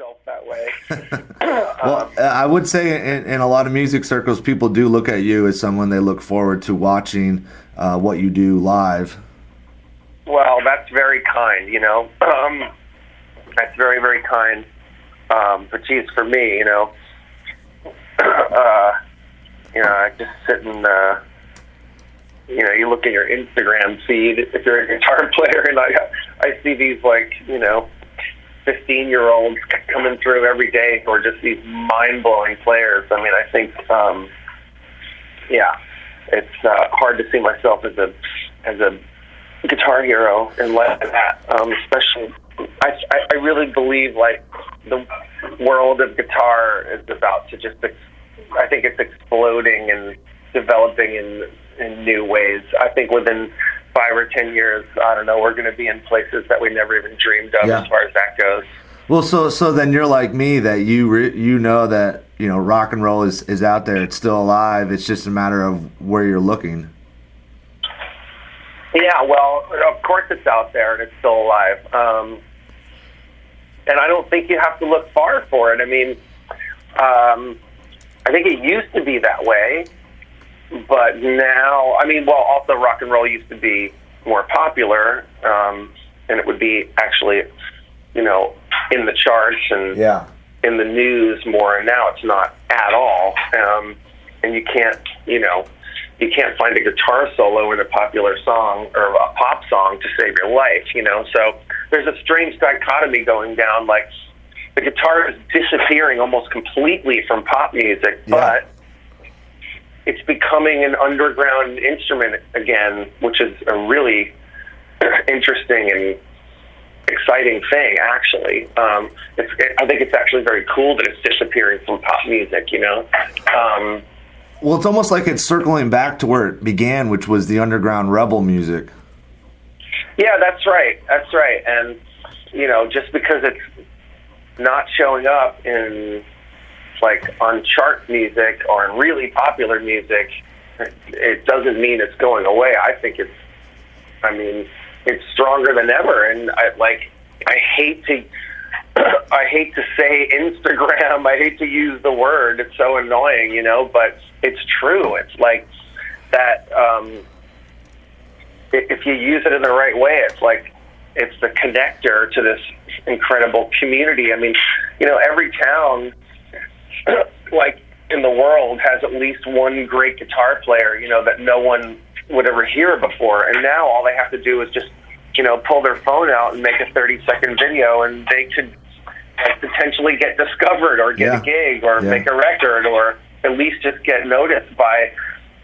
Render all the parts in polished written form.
myself that way. Well, I would say in a lot of music circles, people do look at you as someone they look forward to watching what you do live. Well, that's very kind, you know. That's very, very kind. But geez, for me, you know, I just sit and, you know, you look at your Instagram feed if you're a guitar player, and I see these, like, you know, 15-year-olds coming through every day who are just these mind-blowing players. I mean, I think, it's hard to see myself as a guitar hero in light of that. Especially, I really believe, like, the world of guitar is about to just, I think it's exploding and developing in new ways. I think within 5 or 10 years, I don't know, we're going to be in places that we never even dreamed of as far as that goes. Well, so then you're like me, that you know that, you know, rock and roll is out there. It's still alive. It's just a matter of where you're looking. Yeah, well, of course it's out there and it's still alive. And I don't think you have to look far for it. I mean, I think it used to be that way, but now, I mean, well, also rock and roll used to be more popular, and it would be actually, you know, in the charts and in the news more, and now it's not at all. And you can't find a guitar solo in a popular song or a pop song to save your life, you know. So there's a strange dichotomy going down, like the guitar is disappearing almost completely from pop music, but it's becoming an underground instrument again, which is a really interesting and exciting thing, actually. I think it's actually very cool that it's disappearing from pop music, you know. Well, it's almost like it's circling back to where it began, which was the underground rebel music. Yeah, that's right. That's right. And, you know, just because it's not showing up in, like, on chart music or in really popular music, it doesn't mean it's going away. I think it's stronger than ever. And I hate to say Instagram. I hate to use the word. It's so annoying, you know, but it's true. It's like that. If you use it in the right way, it's like it's the connector to this incredible community. I mean, you know, every town, like in the world, has at least one great guitar player, you know, that no one would ever hear before. And now all they have to do is just, you know, pull their phone out and make a 30-second video, and they could potentially get discovered or get a gig or make a record, or at least just get noticed by,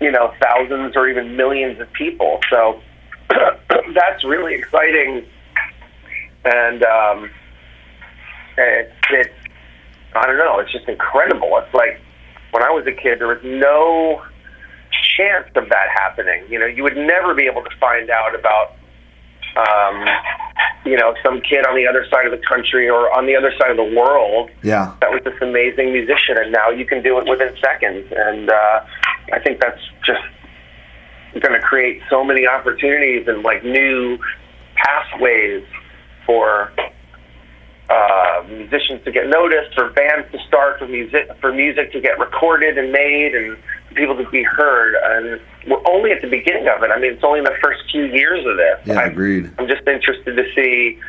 you know, thousands or even millions of people. So that's really exciting. And it's I don't know, it's just incredible. It's like when I was a kid, there was no chance of that happening. You know, you would never be able to find out about you know, some kid on the other side of the country or on the other side of the world that was this amazing musician, and now you can do it within seconds. And I think that's just going to create so many opportunities and, like, new pathways for musicians to get noticed, for bands to start, for music to get recorded and made, and for people to be heard. And we're only at the beginning of it. I mean, it's only in the first few years of this. Yeah, agreed. I'm just interested to see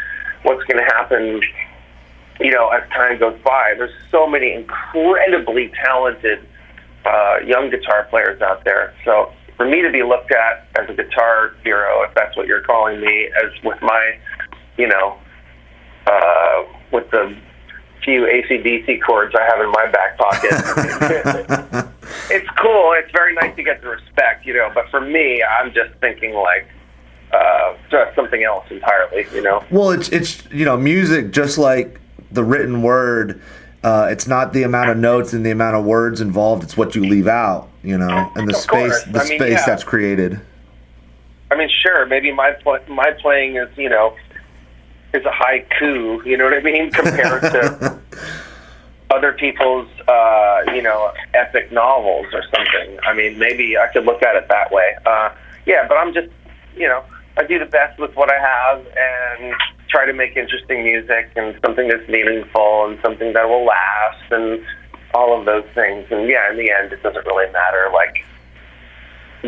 what's going to happen, you know, as time goes by. There's so many incredibly talented young guitar players out there. So for me to be looked at as a guitar hero, if that's what you're calling me, as with my, you know, with the few AC/DC chords I have in my back pocket. It's cool. It's very nice to get the respect, you know, but for me, I'm just thinking, like, just something else entirely, you know? Well, it's you know, music, just like the written word, it's not the amount of notes and the amount of words involved, it's what you leave out, you know, and the space that's created. I mean, sure, maybe my playing is, you know, is a haiku, you know what I mean, compared to other people's, you know, epic novels or something. I mean, maybe I could look at it that way. Yeah, but I'm just, you know, I do the best with what I have and try to make interesting music and something that's meaningful and something that will last and all of those things. And yeah, in the end, it doesn't really matter like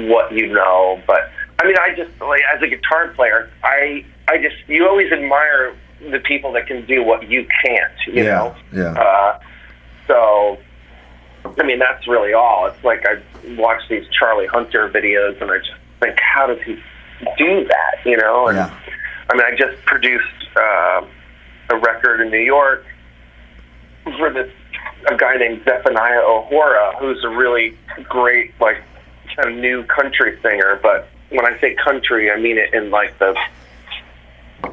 what you know. But I mean, I just like as a guitar player, you always admire the people that can do what you can't. You know. Yeah. So. I mean, that's really all. It's like I watch these Charlie Hunter videos, and I just think, how does he do that? You know? And I mean, I just produced a record in New York for a guy named Zephaniah O'Hora, who's a really great, like, kind of new country singer. But when I say country, I mean it in like the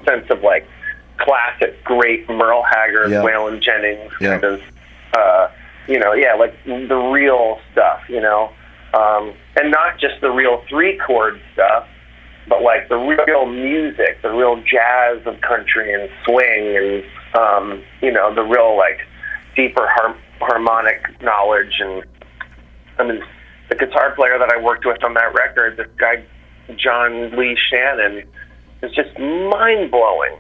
sense of like classic, great Merle Haggard, Waylon Jennings kind of. You know, like the real stuff, you know, and not just the real 3-chord stuff, but like the real music, the real jazz of country and swing and, you know, the real like deeper harmonic knowledge. And I mean, the guitar player that I worked with on that record, this guy, John Lee Shannon, is just mind-blowing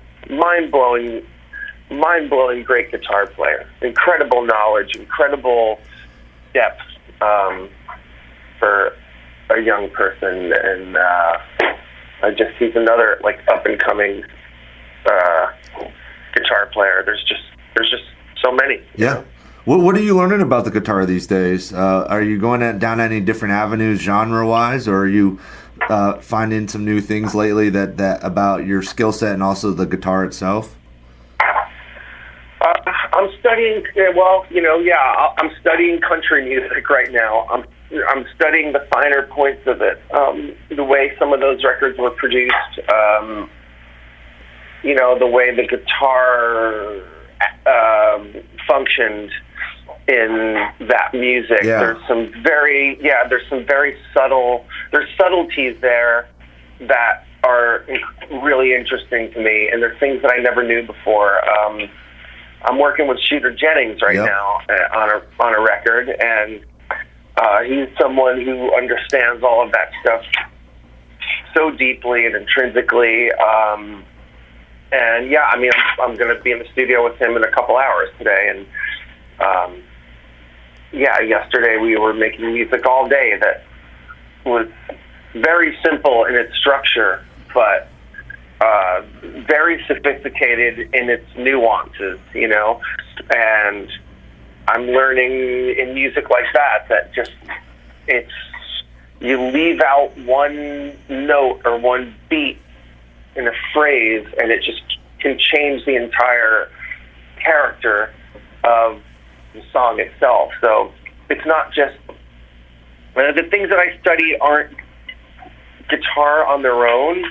great guitar player. Incredible knowledge, incredible depth for a young person, and he's another like up and coming guitar player. There's just so many. Yeah. What are you learning about the guitar these days? Are you going down any different avenues genre wise, or are you finding some new things lately that about your skill set and also the guitar itself? I'm studying. Well, you know, I'm studying country music right now. I'm studying the finer points of it, the way some of those records were produced. You know, the way the guitar functioned in that music. Yeah. There's some very subtleties there that are really interesting to me, and there's things that I never knew before. I'm working with Shooter Jennings right now on a record, and he's someone who understands all of that stuff so deeply and intrinsically. And yeah, I mean, I'm going to be in the studio with him in a couple hours today, and yesterday we were making music all day that was very simple in its structure, but very sophisticated in its nuances, you know, and I'm learning in music like that just you leave out one note or one beat in a phrase and it just can change the entire character of the song itself. So it's not just the things that I study aren't guitar on their own.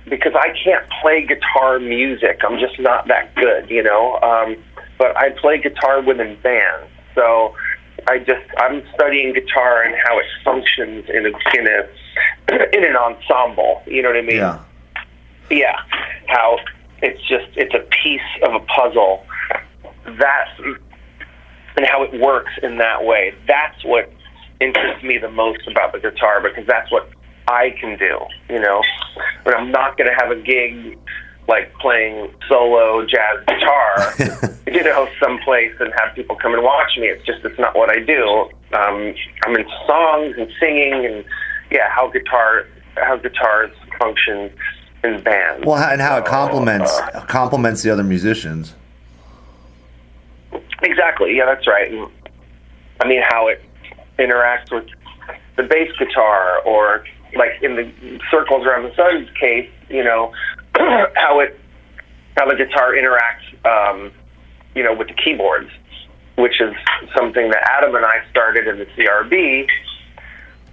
Because I can't play guitar music. I'm just not that good, you know. But I play guitar within bands. So I'm studying guitar and how it functions in an ensemble. You know what I mean? Yeah. Yeah. How it's a piece of a puzzle. And how it works in that way. That's what interests me the most about the guitar, because that's what I can do, you know. But I'm not going to have a gig like playing solo jazz guitar, you know, someplace and have people come and watch me. It's not what I do. I'm in songs and singing and how guitars function in bands. Well, and how it complements the other musicians. Exactly. Yeah, that's right. And, I mean, how it interacts with the bass guitar, or like in the Circles Around the Sun's case, you know, how the guitar interacts, you know, with the keyboards, which is something that Adam and I started in the CRB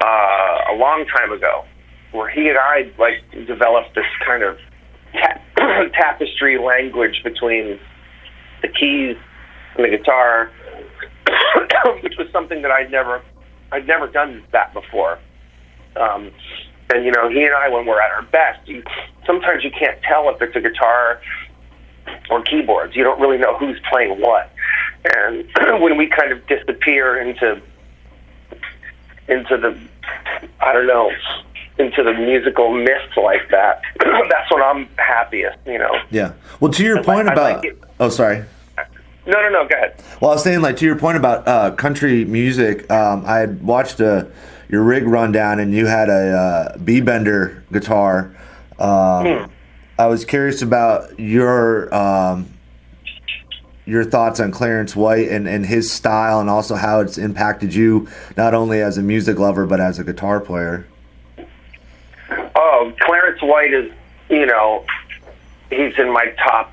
a long time ago, where he and I like developed this kind of tapestry language between the keys and the guitar, which was something that I'd never done that before. And you know, he and I, when we're at our best, sometimes you can't tell if it's a guitar or keyboards. You don't really know who's playing what. And when we kind of disappear into the, I don't know, into the musical mist like that, that's when I'm happiest, you know. Yeah. Well, to your point about oh, sorry. No, go ahead. Well, I was saying, like, to your point about country music, I had watched your rig rundown, and you had a B-bender guitar. I was curious about your thoughts on Clarence White and his style, and also how it's impacted you, not only as a music lover, but as a guitar player. Oh, Clarence White is, you know, he's in my top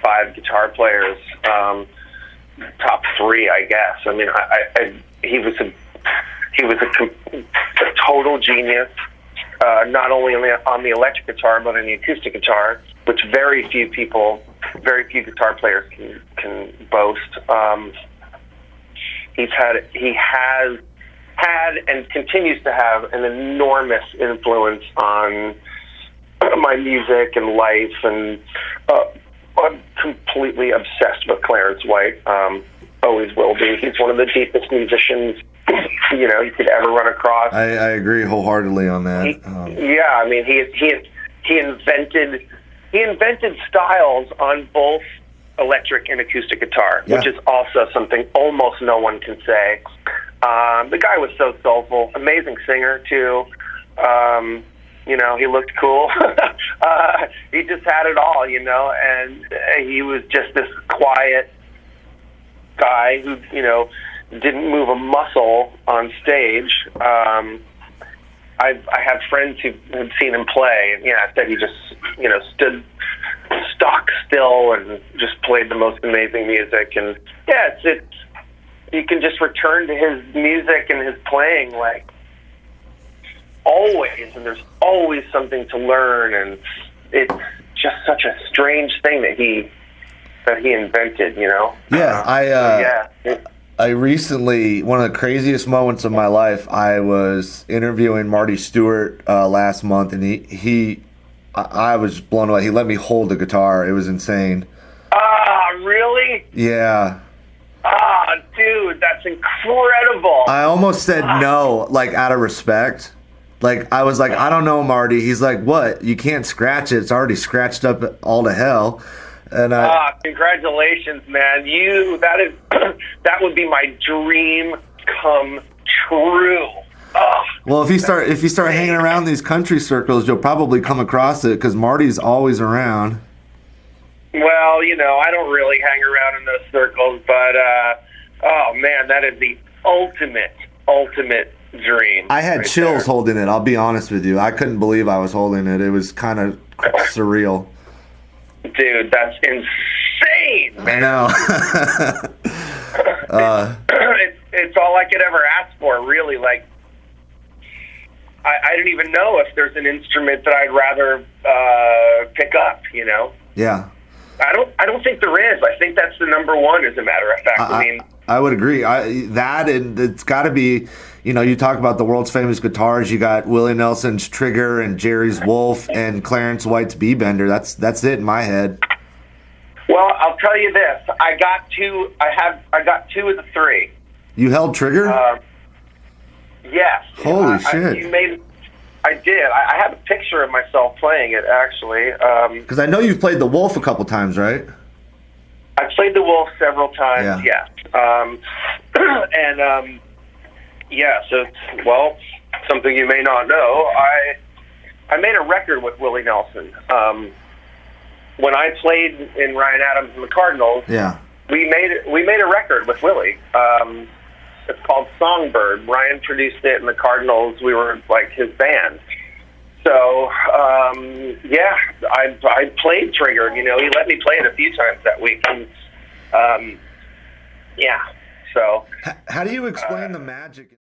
5 guitar players, top 3, I guess. I mean, he was a total genius, not only on the electric guitar but on the acoustic guitar, which very few guitar players can boast. He has had and continues to have an enormous influence on my music and life, and I'm completely obsessed with Clarence White. Always will be. He's one of the deepest musicians, you know, you could ever run across. I agree wholeheartedly on that. Yeah, I mean, he invented styles on both electric and acoustic guitar, which is also something almost no one can say. The guy was so soulful, amazing singer too. You know, he looked cool. He just had it all, you know, and he was just this quiet guy who, you know, didn't move a muscle on stage. I have friends who have seen him play, and I said he just, you know, stood stock still and just played the most amazing music. And it's you can just return to his music and his playing like always, and there's always something to learn, and it's just such a strange thing that he invented, you know. I recently, one of the craziest moments of my life, I was interviewing Marty Stewart last month, and I was blown away. He let me hold the guitar. It was insane. Really? Yeah. Dude, that's incredible. I almost said no, like, out of respect. Like, I was like, I don't know, Marty. He's like, what? You can't scratch it. It's already scratched up all to hell. And congratulations, man. That would be my dream come true. Well, if you start hanging around these country circles, you'll probably come across it, because Marty's always around. Well, you know, I don't really hang around in those circles, but oh man, that is the ultimate dream. I had chills holding it. I'll be honest with you. I couldn't believe I was holding it. It was kind of surreal. Dude, that's insane, man. I know. It's all I could ever ask for, really. Like, I don't even know if there's an instrument that I'd rather pick up, you know? Yeah. I don't think there is. I think that's the number one, as a matter of fact. I would agree. And it's got to be, you know, you talk about the world's famous guitars. You got Willie Nelson's Trigger and Jerry's Wolf and Clarence White's B-Bender. That's it in my head. Well, I'll tell you this. I got 2 of the 3. You held Trigger? Yes. Holy shit. I did. I have a picture of myself playing it, actually. Because I know you've played the Wolf a couple times, right? I've played the Wolf several times, yes. So, well, something you may not know, I made a record with Willie Nelson. When I played in Ryan Adams and the Cardinals, we made a record with Willie. It's called Songbird. Ryan produced it, and the Cardinals, we were like his band. So, I played Trigger. You know, he let me play it a few times that week. And, so. How do you explain the magic?